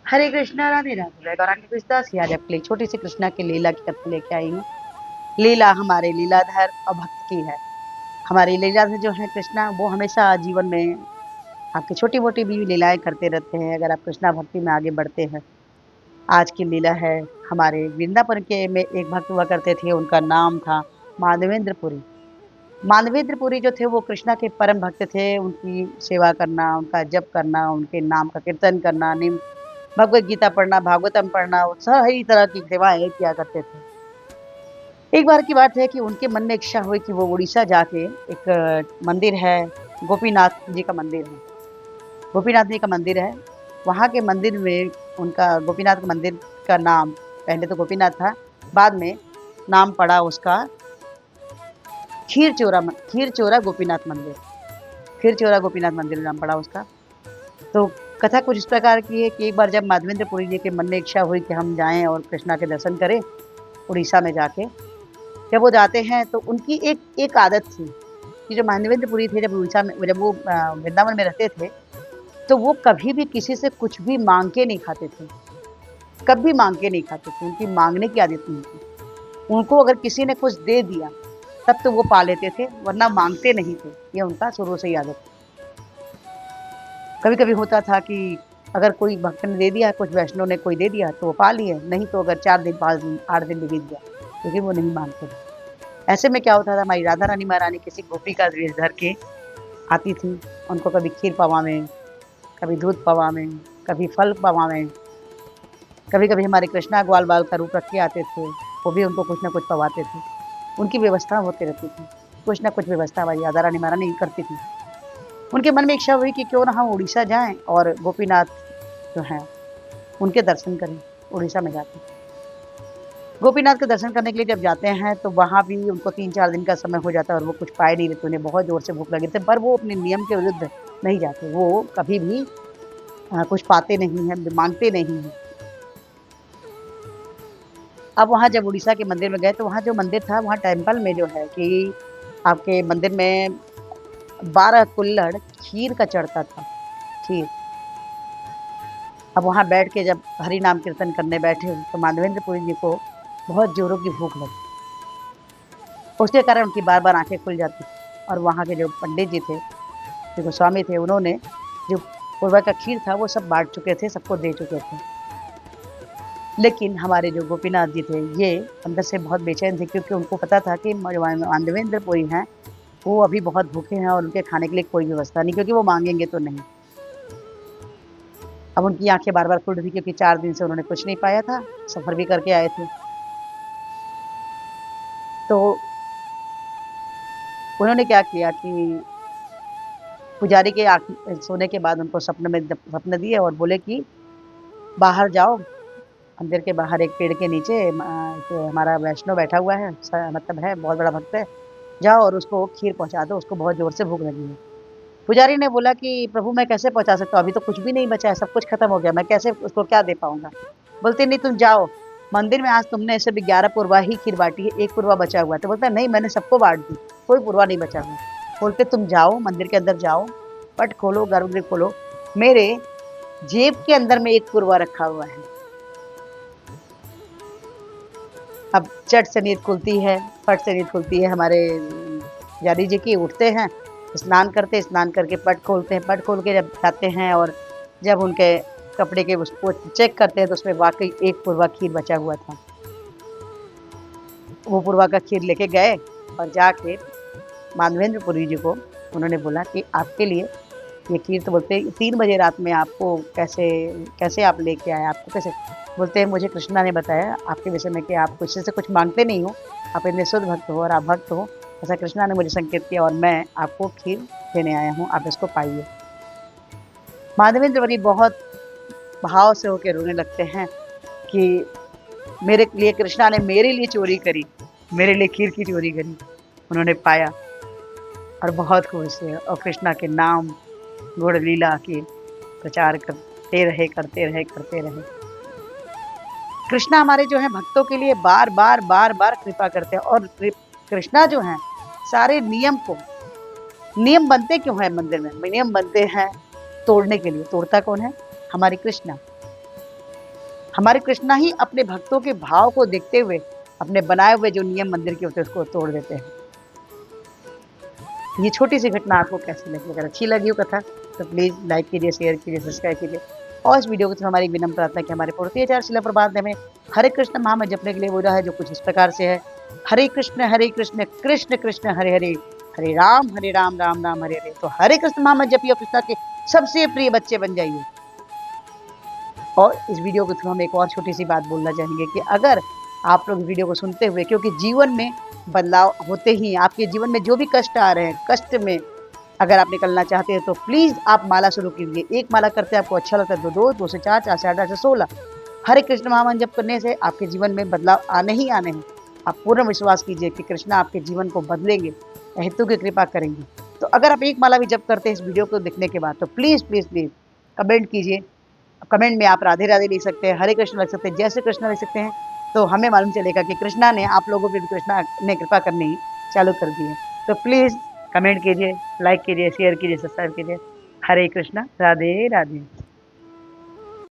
हरे कृष्णा राधे राधे गौरांगी कृष्णदास आज आपके लिए छोटी सी कृष्णा की लीला की कथा लेके आई हूँ। लीला हमारे लीलाधर और भक्त की है। हमारी लीलाधर जो है कृष्णा, वो हमेशा जीवन में आपकी छोटी मोटी भी लीलाएं करते रहते हैं अगर आप कृष्णा भक्ति में आगे बढ़ते हैं। आज की लीला है हमारे वृंदावन के में एक भक्त हुआ करते थे, उनका नाम था माधवेंद्र पुरी। माधवेंद्र पुरी जो थे वो कृष्णा के परम भक्त थे। उनकी सेवा करना, उनका जप करना, उनके नाम का कीर्तन करना, निम भगवत गीता पढ़ना, भागवतम पढ़ना, वो सही तरह की सेवाएं किया करते थे। एक बार की बात है कि उनके मन में इच्छा हुई कि वो उड़ीसा जाके एक मंदिर है, गोपीनाथ जी का मंदिर है। गोपीनाथ जी का मंदिर है, वहाँ के मंदिर में उनका गोपीनाथ का मंदिर का नाम पहले तो गोपीनाथ था, बाद में नाम पड़ा उसका खीर चोरा गोपीनाथ मंदिर। खीर चोरा गोपीनाथ मंदिर नाम पड़ा उसका। तो कथा कुछ इस प्रकार की है कि एक बार जब माधवेंद्र पुरी जी के मन में इच्छा हुई कि हम जाएं और कृष्णा के दर्शन करें उड़ीसा में जाके। जब वो जाते हैं तो उनकी एक एक आदत थी कि जो मानवेंद्र पुरी थे, जब उड़ीसा में जब वो वृंदावन में रहते थे, तो वो कभी भी किसी से कुछ भी माँग के नहीं खाते थे। कभी माँग के नहीं खाते थे, उनकी माँगने की आदत नहीं थी। उनको अगर किसी ने कुछ दे दिया, तब तो वो पा लेते थे, वरना माँगते नहीं थे। ये उनका शुरू से ही आदत थी। कभी-कभी होता था कि अगर कोई भक्त ने दे दिया, कुछ वैष्णव ने कोई दे दिया, तो वो पा लिए, नहीं तो अगर 4 दिन, 5 दिन, 8 दिन भी बीत गया, क्योंकि वो नहीं माँगते थे। ऐसे में क्या होता था, हमारी राधा रानी महारानी किसी गोपी का वेश धर के आती थी। उनको कभी खीर पवावें, कभी दूध पवावें, कभी फल पवावें। कभी-कभी हमारे कृष्णा ग्वाल बाल का रूप रख के आते थे, वो भी उनको कुछ न कुछ पवाते थे। उनकी व्यवस्था होती रहती थी, कुछ न कुछ व्यवस्था हमारी राधा रानी महारानी करती थी। उनके मन में इच्छा हुई कि क्यों ना हम उड़ीसा जाएँ और गोपीनाथ जो हैं, उनके दर्शन करें, उड़ीसा में जाके। गोपीनाथ के दर्शन करने के लिए जब जाते हैं, तो वहाँ भी उनको 3-4 दिन का समय हो जाता है और वो कुछ पाए नहीं रहे थे, उन्हें बहुत ज़ोर से भूख लगी थी, पर वो अपने नियम के विरुद्ध नहीं जाते, वो कभी भी कुछ पाते नहीं हैं, माँगते नहीं हैं। अब वहाँ जब उड़ीसा के मंदिर में गए, तो वहाँ जो मंदिर था, वहाँ टेम्पल में जो है कि आपके मंदिर में 12 कुल्हड़ खीर का चढ़ता था, खीर। अब वहाँ बैठ के जब हरि नाम कीर्तन करने बैठे, तो माधवेंद्र पुरी जी को बहुत ज़ोरों की भूख लगी। उसके कारण उनकी बार-बार आँखें खुल जाती थी और वहाँ के जो पंडित जी थे, जो गोस्वामी थे, उन्होंने जो पूर्वा का खीर था, वो सब बाँट चुके थे, सबको दे चुके थे। लेकिन हमारे जो गोपीनाथ जी थे, ये अंदर से बहुत बेचैन थे, क्योंकि उनको पता था कि माधवेंद्र पुरी हैं, वो अभी बहुत भूखे हैं और उनके खाने के लिए कोई व्यवस्था नहीं, क्योंकि वो माँगेंगे तो नहीं। अब उनकी आँखें बार-बार खुल रही थी, क्योंकि 4 दिन से उन्होंने कुछ नहीं पाया था, सफ़र भी करके आए थे। तो उन्होंने क्या किया कि पुजारी के सोने के बाद उनको सपने दिए और बोले कि बाहर जाओ, मंदिर के बाहर एक पेड़ के नीचे जो हमारा वैष्णव बैठा हुआ है, मतलब है बहुत बड़ा भक्त है, जाओ और उसको खीर पहुँचा दो, उसको बहुत ज़ोर से भूख लगी है। पुजारी ने बोला कि प्रभु मैं कैसे पहुँचा सकता हूँ, अभी तो कुछ भी नहीं बचा है, सब कुछ खत्म हो गया, मैं कैसे उसको क्या दे पाऊँगा? बोलते नहीं तुम जाओ, मंदिर में आज तुमने ऐसे भी 11 पूर्वा ही खीर बाँटी है, 1 पूर्वा बचा हुआ है। तो बोलता है नहीं मैंने सबको बाँट दी, कोई पूर्वा नहीं बचा हुआ। बोलते तुम जाओ, मंदिर के अंदर जाओ, पट खोलो, गर्भगृह खोलो, मेरे जेब के अंदर में 1 पूर्वा रखा हुआ है। अब चट से नींद खुलती है, फट से नींद खुलती है हमारे पुजारी जी की, उठते हैं, स्नान करते हैं, स्नान करके पट खोलते हैं, पट खोल के जब जाते हैं और जब उनके कपड़े के उसको चेक करते हैं, तो उसमें वाक़ई 1 पूर्वा खीर बचा हुआ था। वो पूर्वा का खीर लेके गए और जाके माधवेंद्र पुरी जी को उन्होंने बोला कि आपके लिए ये खीर, तो बोलते 3 बजे रात में आपको कैसे कैसे आप लेके आए, आपको कैसे? बोलते हैं मुझे कृष्णा ने बताया आपके विषय में कि आप किसी से कुछ माँगते नहीं हो, आप इतने शुद्ध भक्त हो और आप भक्त हो, ऐसा कृष्णा ने मुझे संकेत किया और मैं आपको खीर देने आया हूँ, आप इसको पाइए। माधवेंद्र पुरी बहुत भाव से होके रोने लगते हैं कि मेरे लिए कृष्णा ने मेरे लिए चोरी करी, मेरे लिए खीर की चोरी करी। उन्होंने पाया और बहुत खुश हुए और कृष्णा के नाम, गुण लीला के प्रचार करते रहे, करते रहे, करते रहे। कृष्णा हमारे जो हैं भक्तों के लिए बार-बार, बार-बार कृपा करते हैं और कृष्णा जो हैं सारे नियम बनते क्यों हैं मंदिर में? नियम बनते हैं तोड़ने के लिए, तोड़ता कौन है? हमारी कृष्णा। हमारे कृष्णा ही अपने भक्तों के भाव को देखते हुए अपने बनाए हुए जो नियम मंदिर के होते हैं उसको तोड़ देते हैं। ये छोटी सी घटना आपको कैसी लगी? अगर अच्छी लगी हो कथा तो प्लीज़ लाइक कीजिए, शेयर कीजिए, सब्सक्राइब कीजिए और इस वीडियो को तो हमारी विनम्र प्रार्थना है कि हमारे पूर्ति आचार्य शिला प्रभात ने हमें हरे कृष्ण महामंत्र जपने के लिए बोला है, जो कुछ इस प्रकार से है। हरे कृष्ण कृष्ण कृष्ण हरे हरे, हरे राम राम हरे हरे। तो हरे कृष्ण महामंत्र जपिए और कृष्णा के सबसे प्रिय बच्चे बन जाइए। और इस वीडियो के थ्रू हम एक और छोटी सी बात बोलना चाहेंगे कि अगर आप लोग वीडियो को सुनते हुए, क्योंकि जीवन में बदलाव होते ही हैं, आपके जीवन में जो भी कष्ट आ रहे हैं, कष्ट में अगर आप निकलना चाहते हैं तो प्लीज़ आप माला शुरू कीजिए। एक माला करते हैं आपको अच्छा लगता है तो 2, 2 से 4, 4 से 8, 8 से 16 हरे कृष्ण महामंत्र जप करने से आपके जीवन में बदलाव आने ही आने हैं। आप पूर्ण विश्वास कीजिए कि कृष्णा आपके जीवन को बदलेंगे, हेतु की कृपा करेंगे। तो अगर आप एक माला भी जप करते हैं इस वीडियो को देखने के बाद तो प्लीज़ प्लीज़ प्लीज़ कमेंट कीजिए। कमेंट में आप राधे राधे लिख सकते हैं, हरे कृष्ण लिख सकते हैं, जय श्री कृष्ण लिख सकते हैं। तो हमें मालूम चलेगा कि कृष्णा ने आप लोगों पे भी कृष्णा ने कृपा करनी चालू कर दी है। तो प्लीज़ कमेंट कीजिए, लाइक कीजिए, शेयर कीजिए, सब्सक्राइब कीजिए। हरे कृष्णा, राधे राधे।